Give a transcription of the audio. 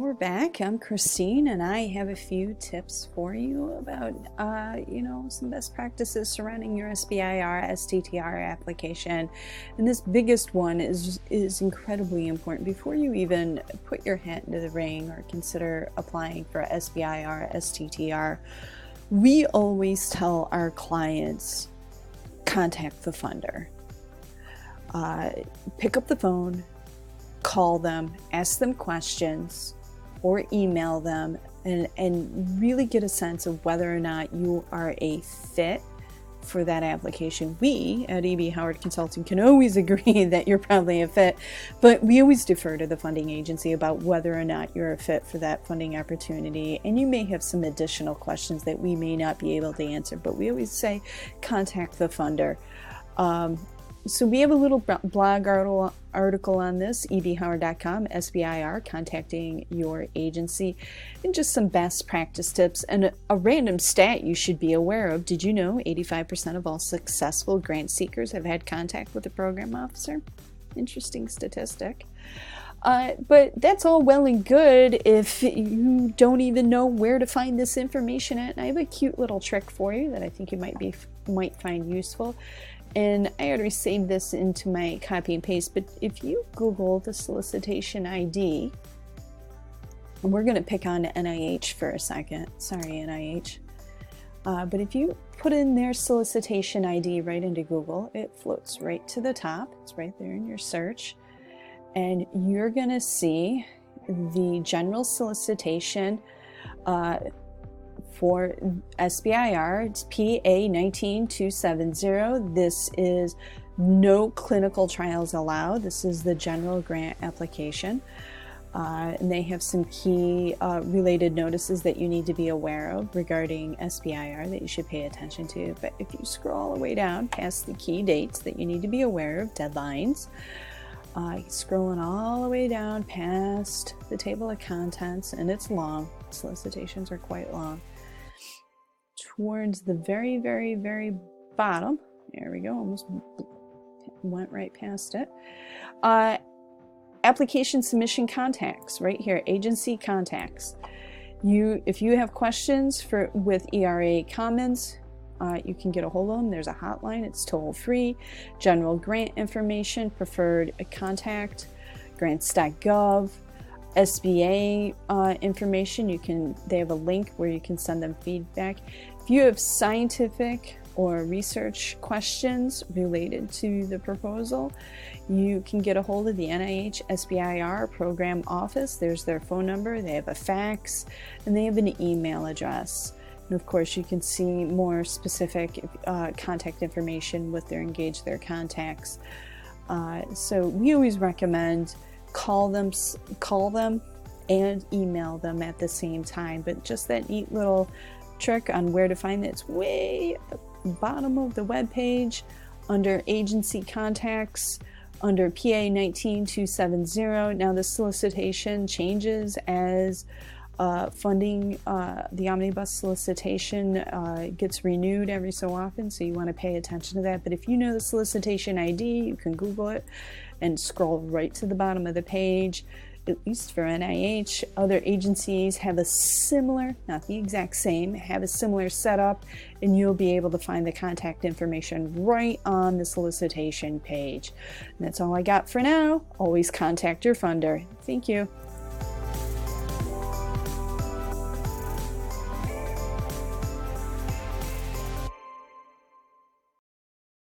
we're back. I'm Christine, and I have a few tips for you about, some best practices surrounding your SBIR, STTR application. And this biggest one is incredibly important. Before you even put your hat into the ring or consider applying for SBIR, STTR, we always tell our clients, contact the funder. Pick up the phone, call them, ask them questions, or email them, and really get a sense of whether or not you are a fit for that application. We at E.B. Howard Consulting can always agree that you're probably a fit, but we always defer to the funding agency about whether or not you're a fit for that funding opportunity. And you may have some additional questions that we may not be able to answer, but we always say contact the funder. So we have a little blog article on this, ebhoward.com, SBIR, contacting your agency, and just some best practice tips and a random stat you should be aware of. Did you know 85% of all successful grant seekers have had contact with a program officer? Interesting statistic. But that's all well and good if you don't even know where to find this information at. And I have a cute little trick for you that I think you might find useful. And I already saved this into my copy and paste, but if you Google the solicitation ID, and we're going to pick on NIH for a second, sorry NIH, but if you put in their solicitation ID right into Google, it floats right to the top. It's right there in your search, and you're going to see the general solicitation for SBIR. It's PA 19270. This is no clinical trials allowed. This is the general grant application. And they have some key related notices that you need to be aware of regarding SBIR that you should pay attention to. But if you scroll all the way down past the key dates that you need to be aware of, deadlines, scrolling all the way down past the table of contents, and it's long. Solicitations are quite long. Towards the very, very, very bottom, there we go, almost went right past it. Application submission contacts, right here, agency contacts. If you have questions with ERA Commons, you can get a hold of them. There's a hotline, it's toll-free. General grant information, preferred contact, grants.gov. SBA information, they have a link where you can send them feedback. If you have scientific or research questions related to the proposal, you can get a hold of the NIH SBIR program office. There's their phone number, they have a fax, and they have an email address. And of course, you can see more specific contact information with their contacts. So we always recommend call them and email them at the same time. But just that neat little trick on where to find it, it's way at the bottom of the web page under agency contacts under PA 19270. Now the solicitation changes as funding, the omnibus solicitation gets renewed every so often, so you want to pay attention to that. But if you know the solicitation ID, you can Google it and scroll right to the bottom of the page. At least for NIH, other agencies have a similar, not the exact same, have a similar setup, and you'll be able to find the contact information right on the solicitation page. And that's all I got for now. Always contact your funder. Thank you.